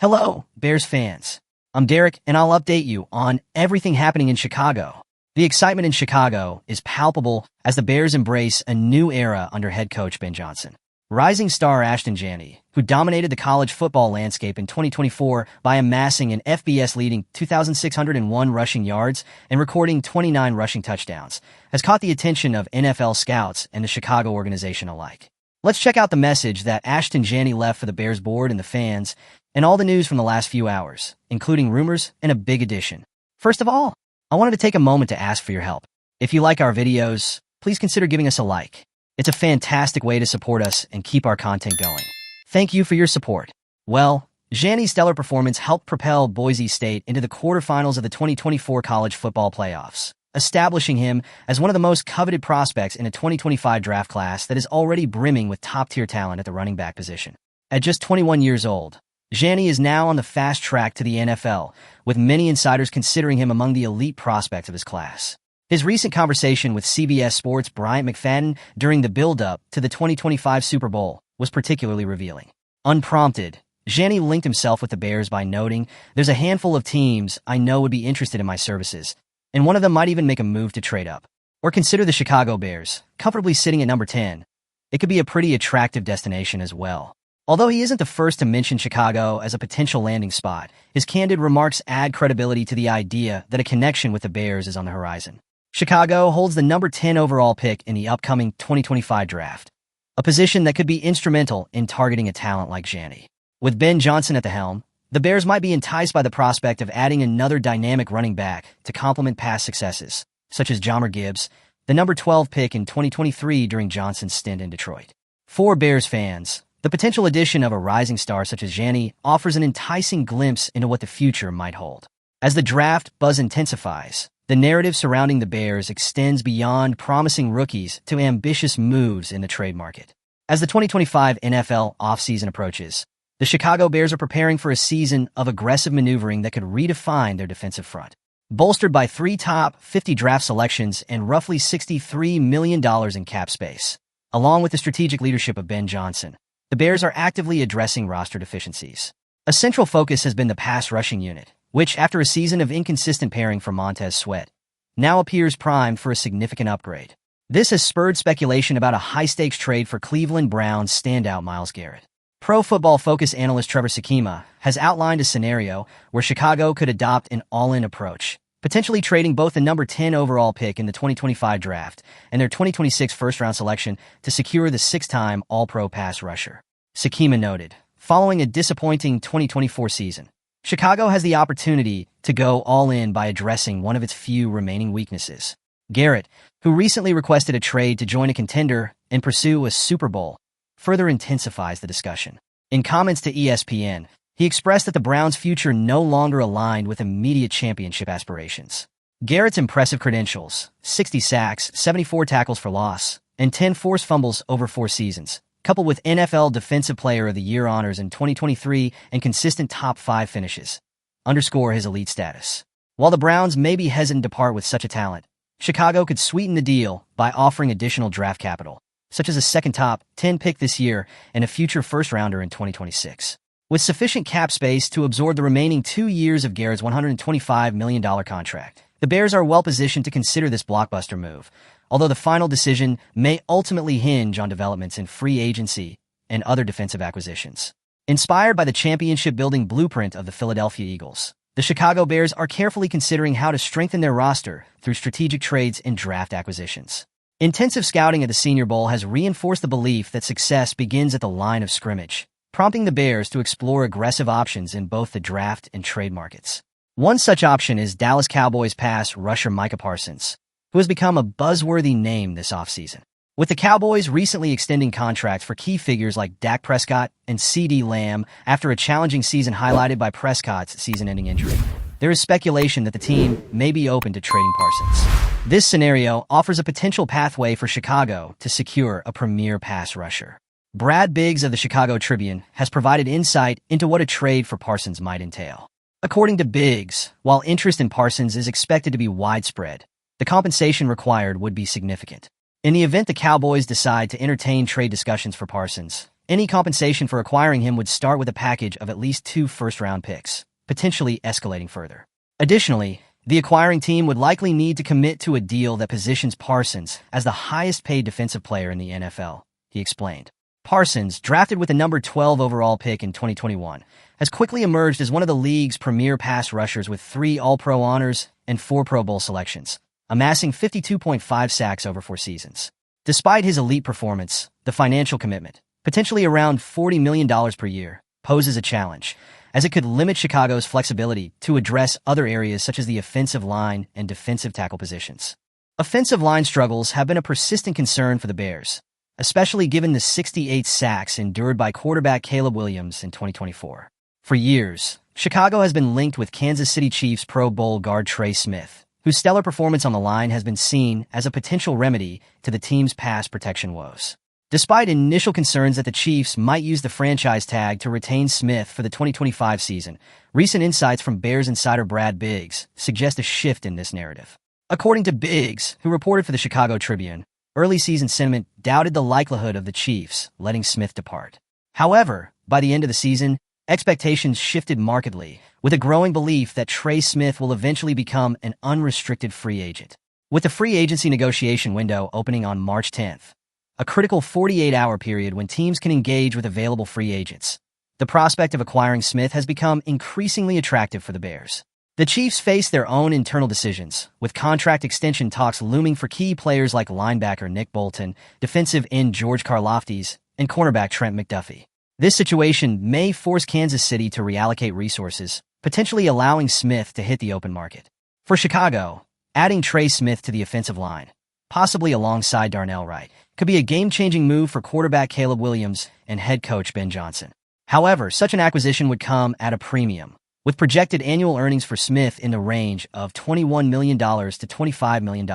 Hello, Bears fans. I'm Derek, and I'll update you on everything happening in Chicago. The excitement in Chicago is palpable as the Bears embrace a new era under head coach Ben Johnson. Rising star Ashton Janney, who dominated the college football landscape in 2024 by amassing an FBS-leading 2,601 rushing yards and recording 29 rushing touchdowns, has caught the attention of NFL scouts and the Chicago organization alike. Let's check out the message that Ashton Janney left for the Bears board and the fans, and all the news from the last few hours, including rumors and a big addition. First of all, I wanted to take a moment to ask for your help. If you like our videos, please consider giving us a like. It's a fantastic way to support us and keep our content going. Thank you for your support. Well, Janney's stellar performance helped propel Boise State into the quarterfinals of the 2024 college football playoffs, establishing him as one of the most coveted prospects in a 2025 draft class that is already brimming with top-tier talent at the running back position. At just 21 years old, Janney is now on the fast track to the NFL, with many insiders considering him among the elite prospects of his class. His recent conversation with CBS Sports' Bryant McFadden during the build-up to the 2025 Super Bowl was particularly revealing. Unprompted, Janney linked himself with the Bears by noting, "There's a handful of teams I know would be interested in my services, and one of them might even make a move to trade up. Or consider the Chicago Bears, comfortably sitting at number 10. It could be a pretty attractive destination as well." Although he isn't the first to mention Chicago as a potential landing spot, his candid remarks add credibility to the idea that a connection with the Bears is on the horizon. Chicago holds the number 10 overall pick in the upcoming 2025 draft, a position that could be instrumental in targeting a talent like Janney. With Ben Johnson at the helm, the Bears might be enticed by the prospect of adding another dynamic running back to complement past successes, such as Jahmyr Gibbs, the number 12 pick in 2023 during Johnson's stint in Detroit. For Bears fans, the potential addition of a rising star such as Janney offers an enticing glimpse into what the future might hold. As the draft buzz intensifies, the narrative surrounding the Bears extends beyond promising rookies to ambitious moves in the trade market. As the 2025 NFL offseason approaches, the Chicago Bears are preparing for a season of aggressive maneuvering that could redefine their defensive front. Bolstered by 3 top 50 draft selections and roughly $63 million in cap space, along with the strategic leadership of Ben Johnson, the Bears are actively addressing roster deficiencies. A central focus has been the pass rushing unit, which, after a season of inconsistent pairing for Montez Sweat, now appears primed for a significant upgrade. This has spurred speculation about a high-stakes trade for Cleveland Browns standout Myles Garrett. Pro Football Focus analyst Trevor Sakima has outlined a scenario where Chicago could adopt an all-in approach, potentially trading both the number 10 overall pick in the 2025 draft and their 2026 first-round selection to secure the 6-time All-Pro pass rusher. Sakima noted, following a disappointing 2024 season, Chicago has the opportunity to go all-in by addressing one of its few remaining weaknesses. Garrett, who recently requested a trade to join a contender and pursue a Super Bowl, further intensifies the discussion. In comments to ESPN, he expressed that the Browns' future no longer aligned with immediate championship aspirations. Garrett's impressive credentials, 60 sacks, 74 tackles for loss, and 10 forced fumbles over 4 seasons, coupled with NFL Defensive Player of the Year honors in 2023 and consistent top 5 finishes, underscore his elite status. While the Browns may be hesitant to part with such a talent, Chicago could sweeten the deal by offering additional draft capital, such as a second top 10 pick this year and a future first-rounder in 2026. With sufficient cap space to absorb the remaining 2 years of Garrett's $125 million contract, the Bears are well-positioned to consider this blockbuster move, although the final decision may ultimately hinge on developments in free agency and other defensive acquisitions. Inspired by the championship-building blueprint of the Philadelphia Eagles, the Chicago Bears are carefully considering how to strengthen their roster through strategic trades and draft acquisitions. Intensive scouting at the Senior Bowl has reinforced the belief that success begins at the line of scrimmage, prompting the Bears to explore aggressive options in both the draft and trade markets. One such option is Dallas Cowboys pass rusher Micah Parsons, who has become a buzzworthy name this offseason. With the Cowboys recently extending contracts for key figures like Dak Prescott and CeeDee Lamb after a challenging season highlighted by Prescott's season-ending injury, there is speculation that the team may be open to trading Parsons. This scenario offers a potential pathway for Chicago to secure a premier pass rusher. Brad Biggs of the Chicago Tribune has provided insight into what a trade for Parsons might entail. According to Biggs, while interest in Parsons is expected to be widespread, the compensation required would be significant. In the event the Cowboys decide to entertain trade discussions for Parsons, Any compensation for acquiring him would start with a package of at least 2 first-round picks, potentially escalating further. Additionally, the acquiring team would likely need to commit to a deal that positions Parsons as the highest-paid defensive player in the NFL, he explained. Parsons, drafted with the number 12 overall pick in 2021, has quickly emerged as one of the league's premier pass rushers with 3 All-Pro honors and 4 Pro Bowl selections, amassing 52.5 sacks over 4 seasons. Despite his elite performance, the financial commitment, potentially around $40 million per year, poses a challenge, as it could limit Chicago's flexibility to address other areas such as the offensive line and defensive tackle positions. Offensive line struggles have been a persistent concern for the Bears, especially given the 68 sacks endured by quarterback Caleb Williams in 2024. For years, Chicago has been linked with Kansas City Chiefs Pro Bowl guard Trey Smith, whose stellar performance on the line has been seen as a potential remedy to the team's pass protection woes. Despite initial concerns that the Chiefs might use the franchise tag to retain Smith for the 2025 season, recent insights from Bears insider Brad Biggs suggest a shift in this narrative. According to Biggs, who reported for the Chicago Tribune, early season sentiment doubted the likelihood of the Chiefs letting Smith depart. However, by the end of the season, expectations shifted markedly, with a growing belief that Trey Smith will eventually become an unrestricted free agent. With the free agency negotiation window opening on March 10th, a critical 48-hour period when teams can engage with available free agents, the prospect of acquiring Smith has become increasingly attractive for the Bears. The Chiefs face their own internal decisions, with contract extension talks looming for key players like linebacker Nick Bolton, defensive end George Karlaftis, and cornerback Trent McDuffie. This situation may force Kansas City to reallocate resources, potentially allowing Smith to hit the open market. For Chicago, adding Trey Smith to the offensive line, possibly alongside Darnell Wright, could be a game-changing move for quarterback Caleb Williams and head coach Ben Johnson. However, such an acquisition would come at a premium, with projected annual earnings for Smith in the range of $21 million to $25 million.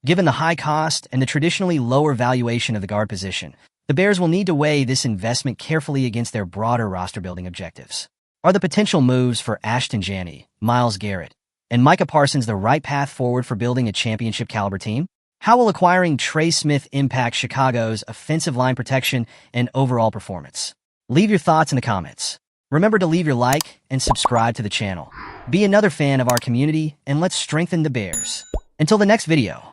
Given the high cost and the traditionally lower valuation of the guard position, the Bears will need to weigh this investment carefully against their broader roster-building objectives. Are the potential moves for Ashton, Janney, Myles, Garrett, and Micah Parsons the right path forward for building a championship-caliber team? How will acquiring Trey Smith impact Chicago's offensive line protection and overall performance? Leave your thoughts in the comments. Remember to leave your like and subscribe to the channel. Be another fan of our community, and let's strengthen the Bears. Until the next video.